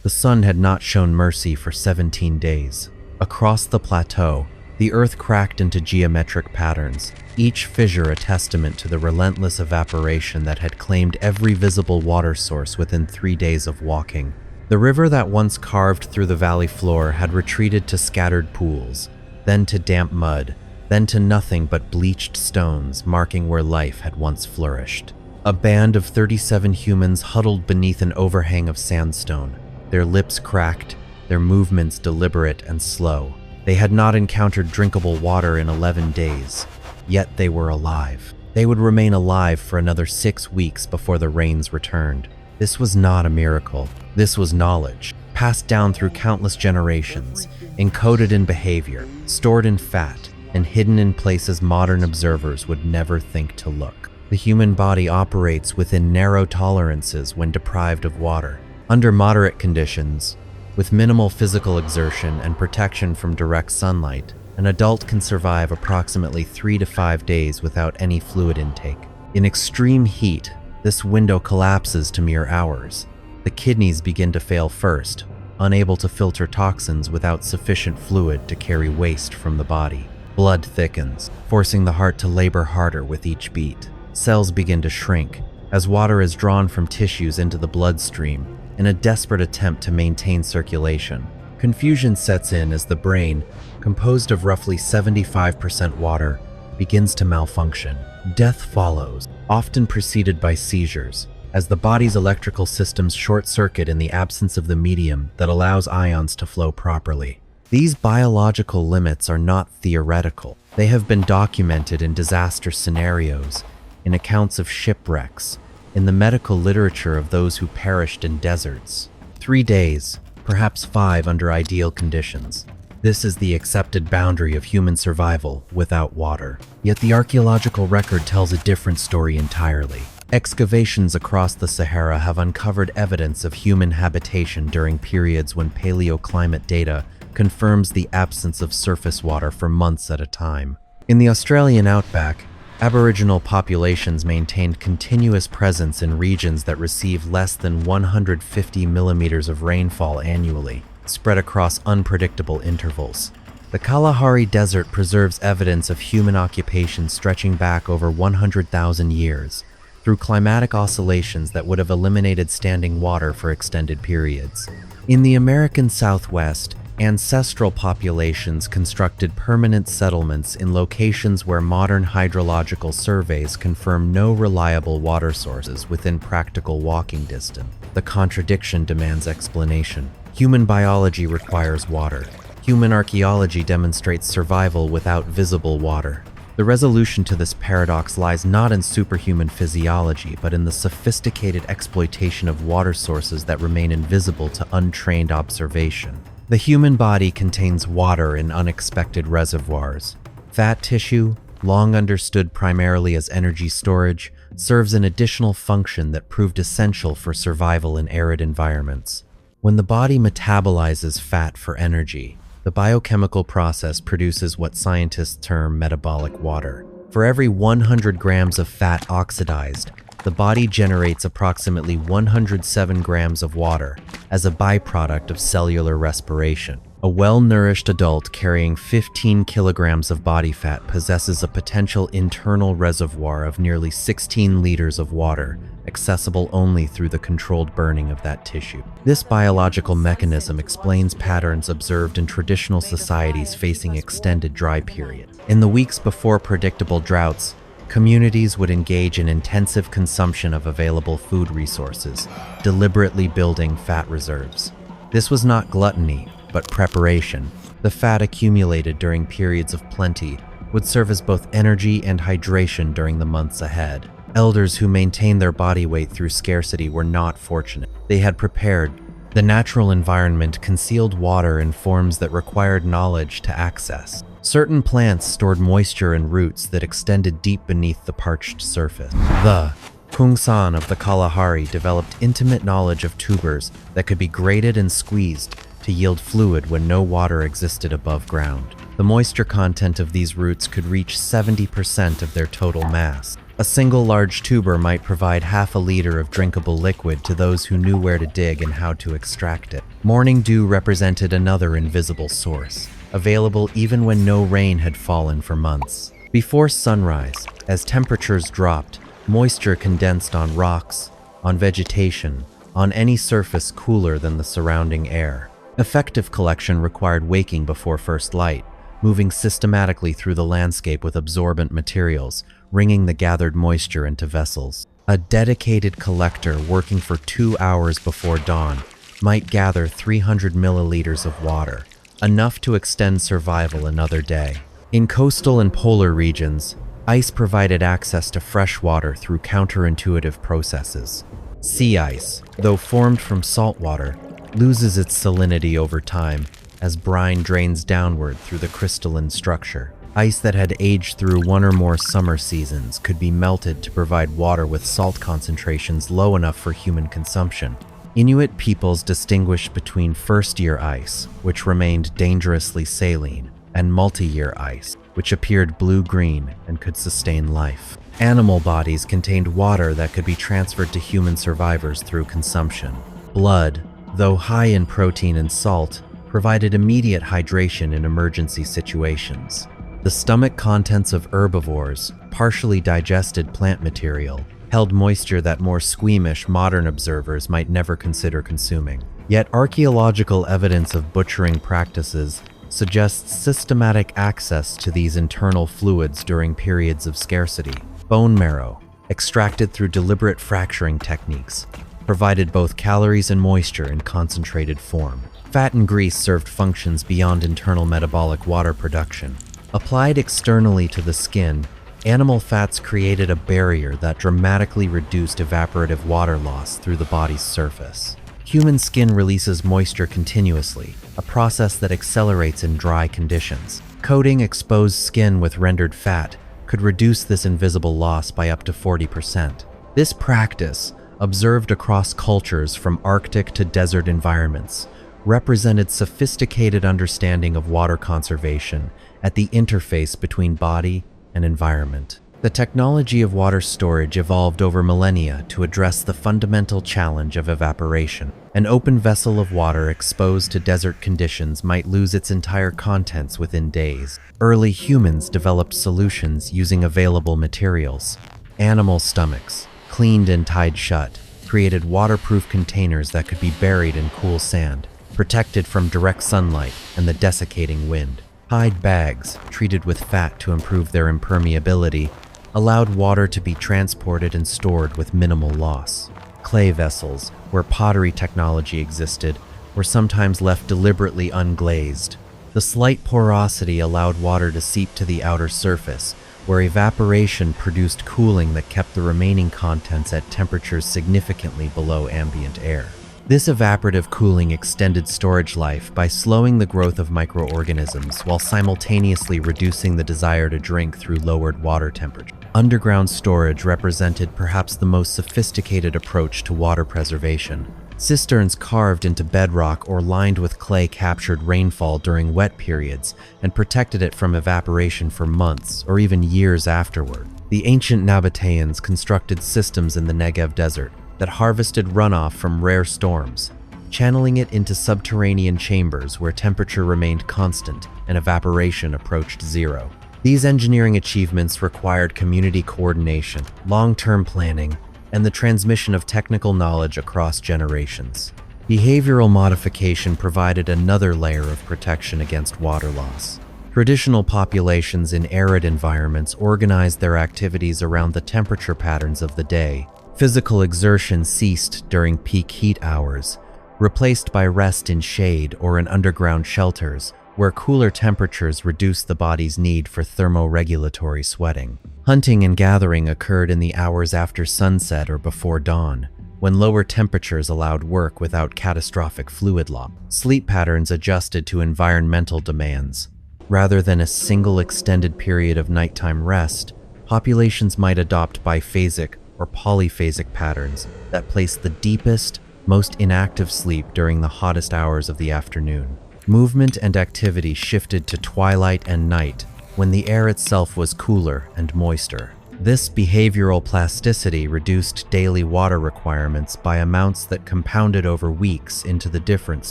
The sun had not shown mercy for 17 days. Across the plateau, the earth cracked into geometric patterns, each fissure a testament to the relentless evaporation that had claimed every visible water source within 3 days of walking. The river that once carved through the valley floor had retreated to scattered pools, then to damp mud, then to nothing but bleached stones marking where life had once flourished. A band of 37 humans huddled beneath an overhang of sandstone, their lips cracked, their movements deliberate and slow. They had not encountered drinkable water in 11 days, yet they were alive. They would remain alive for another 6 weeks before the rains returned. This was not a miracle. This was knowledge, passed down through countless generations, encoded in behavior, stored in fat, and hidden in places modern observers would never think to look. The human body operates within narrow tolerances when deprived of water. Under moderate conditions, with minimal physical exertion and protection from direct sunlight, an adult can survive approximately 3 to 5 days without any fluid intake. In extreme heat, this window collapses to mere hours. The kidneys begin to fail first, unable to filter toxins without sufficient fluid to carry waste from the body. Blood thickens, forcing the heart to labor harder with each beat. Cells begin to shrink, as water is drawn from tissues into the bloodstream in a desperate attempt to maintain circulation. Confusion sets in as the brain, composed of roughly 75% water, begins to malfunction. Death follows, often preceded by seizures, as the body's electrical systems short-circuit in the absence of the medium that allows ions to flow properly. These biological limits are not theoretical. They have been documented in disaster scenarios, in accounts of shipwrecks, in the medical literature of those who perished in deserts. 3 days, perhaps 5 under ideal conditions. This is the accepted boundary of human survival without water. Yet the archaeological record tells a different story entirely. Excavations across the Sahara have uncovered evidence of human habitation during periods when paleoclimate data confirms the absence of surface water for months at a time. In the Australian outback, Aboriginal populations maintained continuous presence in regions that receive less than 150 millimeters of rainfall annually, spread across unpredictable intervals. The Kalahari Desert preserves evidence of human occupation stretching back over 100,000 years, through climatic oscillations that would have eliminated standing water for extended periods. In the American Southwest, ancestral populations constructed permanent settlements in locations where modern hydrological surveys confirm no reliable water sources within practical walking distance. The contradiction demands explanation. Human biology requires water. Human archaeology demonstrates survival without visible water. The resolution to this paradox lies not in superhuman physiology, but in the sophisticated exploitation of water sources that remain invisible to untrained observation. The human body contains water in unexpected reservoirs. Fat tissue, long understood primarily as energy storage, serves an additional function that proved essential for survival in arid environments. When the body metabolizes fat for energy, the biochemical process produces what scientists term metabolic water. For every 100 grams of fat oxidized, the body generates approximately 107 grams of water as a byproduct of cellular respiration. A well-nourished adult carrying 15 kilograms of body fat possesses a potential internal reservoir of nearly 16 liters of water, accessible only through the controlled burning of that tissue. This biological mechanism explains patterns observed in traditional societies facing extended dry periods. In the weeks before predictable droughts, communities would engage in intensive consumption of available food resources, deliberately building fat reserves. This was not gluttony, but preparation. The fat accumulated during periods of plenty would serve as both energy and hydration during the months ahead. Elders who maintained their body weight through scarcity were not fortunate. They had prepared. The natural environment concealed water in forms that required knowledge to access. Certain plants stored moisture in roots that extended deep beneath the parched surface. The Kungsan of the Kalahari developed intimate knowledge of tubers that could be grated and squeezed to yield fluid when no water existed above ground. The moisture content of these roots could reach 70% of their total mass. A single large tuber might provide half a liter of drinkable liquid to those who knew where to dig and how to extract it. Morning dew represented another invisible source, available even when no rain had fallen for months. Before sunrise, as temperatures dropped, moisture condensed on rocks, on vegetation, on any surface cooler than the surrounding air. Effective collection required waking before first light, moving systematically through the landscape with absorbent materials, wringing the gathered moisture into vessels. A dedicated collector working for 2 hours before dawn might gather 300 milliliters of water, enough to extend survival another day. In coastal and polar regions, ice provided access to fresh water through counterintuitive processes. Sea ice, though formed from salt water, loses its salinity over time as brine drains downward through the crystalline structure. Ice that had aged through one or more summer seasons could be melted to provide water with salt concentrations low enough for human consumption. Inuit peoples distinguished between first-year ice, which remained dangerously saline, and multi-year ice, which appeared blue-green and could sustain life. Animal bodies contained water that could be transferred to human survivors through consumption. Blood, though high in protein and salt, provided immediate hydration in emergency situations. The stomach contents of herbivores, partially digested plant material, held moisture that more squeamish modern observers might never consider consuming. Yet archaeological evidence of butchering practices suggests systematic access to these internal fluids during periods of scarcity. Bone marrow, extracted through deliberate fracturing techniques, provided both calories and moisture in concentrated form. Fat and grease served functions beyond internal metabolic water production. Applied externally to the skin, animal fats created a barrier that dramatically reduced evaporative water loss through the body's surface. Human skin releases moisture continuously, a process that accelerates in dry conditions. Coating exposed skin with rendered fat could reduce this invisible loss by up to 40%. This practice, observed across cultures from Arctic to desert environments, represented sophisticated understanding of water conservation at the interface between body and environment. The technology of water storage evolved over millennia to address the fundamental challenge of evaporation. An open vessel of water exposed to desert conditions might lose its entire contents within days. Early humans developed solutions using available materials. Animal stomachs, cleaned and tied shut, created waterproof containers that could be buried in cool sand, protected from direct sunlight and the desiccating wind. Hide bags, treated with fat to improve their impermeability, allowed water to be transported and stored with minimal loss. Clay vessels, where pottery technology existed, were sometimes left deliberately unglazed. The slight porosity allowed water to seep to the outer surface, where evaporation produced cooling that kept the remaining contents at temperatures significantly below ambient air. This evaporative cooling extended storage life by slowing the growth of microorganisms while simultaneously reducing the desire to drink through lowered water temperature. Underground storage represented perhaps the most sophisticated approach to water preservation. Cisterns carved into bedrock or lined with clay captured rainfall during wet periods and protected it from evaporation for months or even years afterward. The ancient Nabateans constructed systems in the Negev desert that harvested runoff from rare storms, channeling it into subterranean chambers where temperature remained constant and evaporation approached zero. These engineering achievements required community coordination, long-term planning, and the transmission of technical knowledge across generations. Behavioral modification provided another layer of protection against water loss. Traditional populations in arid environments organized their activities around the temperature patterns of the day. Physical exertion ceased during peak heat hours, replaced by rest in shade or in underground shelters, where cooler temperatures reduced the body's need for thermoregulatory sweating. Hunting and gathering occurred in the hours after sunset or before dawn, when lower temperatures allowed work without catastrophic fluid loss. Sleep patterns adjusted to environmental demands. Rather than a single extended period of nighttime rest, populations might adopt biphasic or polyphasic patterns that place the deepest, most inactive sleep during the hottest hours of the afternoon. Movement and activity shifted to twilight and night, when the air itself was cooler and moister. This behavioral plasticity reduced daily water requirements by amounts that compounded over weeks into the difference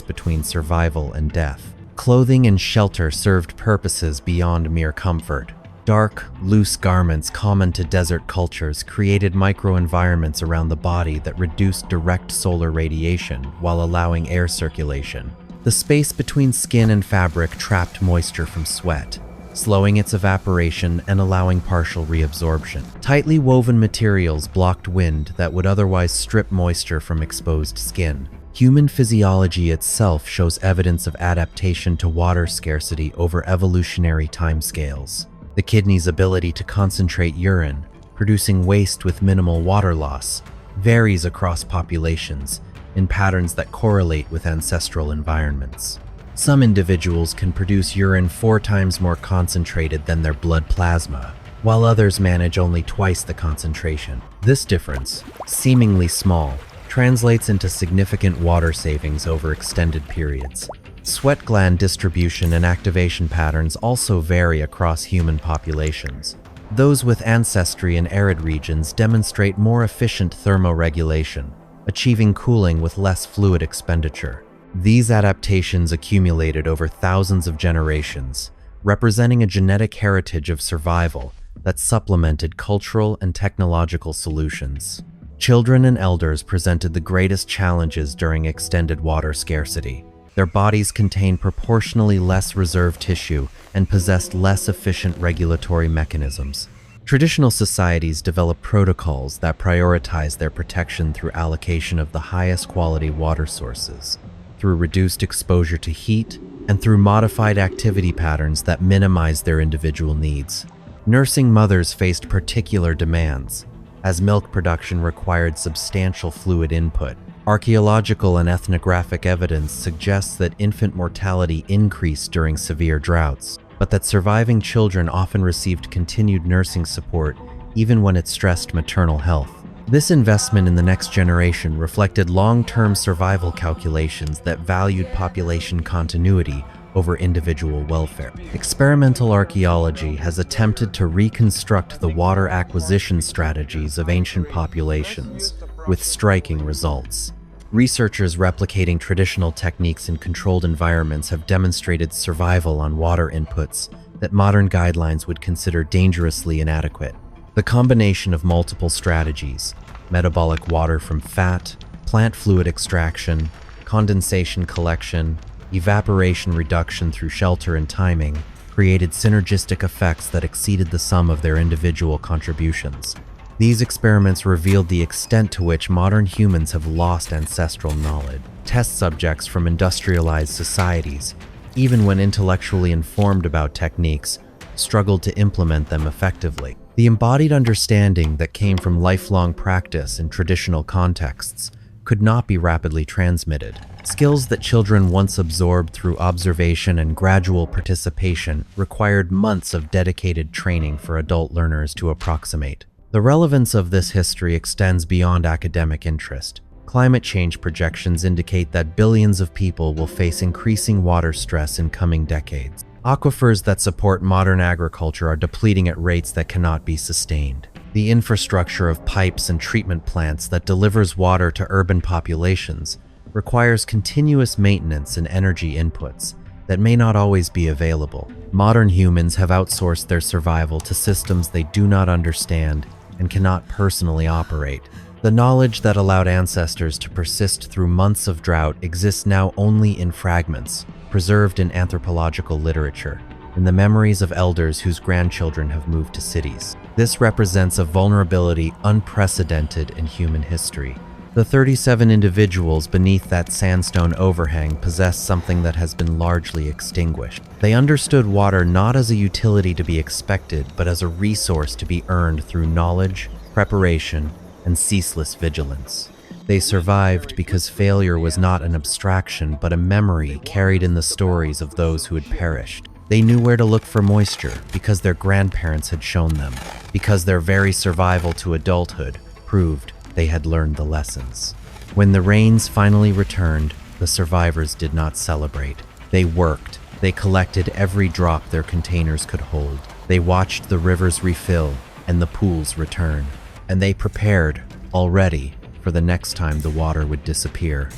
between survival and death. Clothing and shelter served purposes beyond mere comfort. Dark, loose garments common to desert cultures created microenvironments around the body that reduced direct solar radiation while allowing air circulation. The space between skin and fabric trapped moisture from sweat, slowing its evaporation and allowing partial reabsorption. Tightly woven materials blocked wind that would otherwise strip moisture from exposed skin. Human physiology itself shows evidence of adaptation to water scarcity over evolutionary timescales. The kidney's ability to concentrate urine, producing waste with minimal water loss, varies across populations in patterns that correlate with ancestral environments. Some individuals can produce urine 4 times more concentrated than their blood plasma, while others manage only twice the concentration. This difference, seemingly small, translates into significant water savings over extended periods. Sweat gland distribution and activation patterns also vary across human populations. Those with ancestry in arid regions demonstrate more efficient thermoregulation, achieving cooling with less fluid expenditure. These adaptations accumulated over thousands of generations, representing a genetic heritage of survival that supplemented cultural and technological solutions. Children and elders presented the greatest challenges during extended water scarcity. Their bodies contained proportionally less reserve tissue and possessed less efficient regulatory mechanisms. Traditional societies developed protocols that prioritized their protection through allocation of the highest quality water sources, through reduced exposure to heat, and through modified activity patterns that minimized their individual needs. Nursing mothers faced particular demands, as milk production required substantial fluid input. Archaeological and ethnographic evidence suggests that infant mortality increased during severe droughts, but that surviving children often received continued nursing support even when it stressed maternal health. This investment in the next generation reflected long-term survival calculations that valued population continuity over individual welfare. Experimental archaeology has attempted to reconstruct the water acquisition strategies of ancient populations, with striking results. Researchers replicating traditional techniques in controlled environments have demonstrated survival on water inputs that modern guidelines would consider dangerously inadequate. The combination of multiple strategies, metabolic water from fat, plant fluid extraction, condensation collection, evaporation reduction through shelter and timing, created synergistic effects that exceeded the sum of their individual contributions. These experiments revealed the extent to which modern humans have lost ancestral knowledge. Test subjects from industrialized societies, even when intellectually informed about techniques, struggled to implement them effectively. The embodied understanding that came from lifelong practice in traditional contexts could not be rapidly transmitted. Skills that children once absorbed through observation and gradual participation required months of dedicated training for adult learners to approximate. The relevance of this history extends beyond academic interest. Climate change projections indicate that billions of people will face increasing water stress in coming decades. Aquifers that support modern agriculture are depleting at rates that cannot be sustained. The infrastructure of pipes and treatment plants that delivers water to urban populations requires continuous maintenance and energy inputs that may not always be available. Modern humans have outsourced their survival to systems they do not understand and cannot personally operate. The knowledge that allowed ancestors to persist through months of drought exists now only in fragments, preserved in anthropological literature, in the memories of elders whose grandchildren have moved to cities. This represents a vulnerability unprecedented in human history. The 37 individuals beneath that sandstone overhang possess something that has been largely extinguished. They understood water not as a utility to be expected, but as a resource to be earned through knowledge, preparation, and ceaseless vigilance. They survived because failure was not an abstraction, but a memory carried in the stories of those who had perished. They knew where to look for moisture because their grandparents had shown them, because their very survival to adulthood proved they had learned the lessons. When the rains finally returned, the survivors did not celebrate. They worked. They collected every drop their containers could hold. They watched the rivers refill and the pools return. And they prepared, already, for the next time the water would disappear.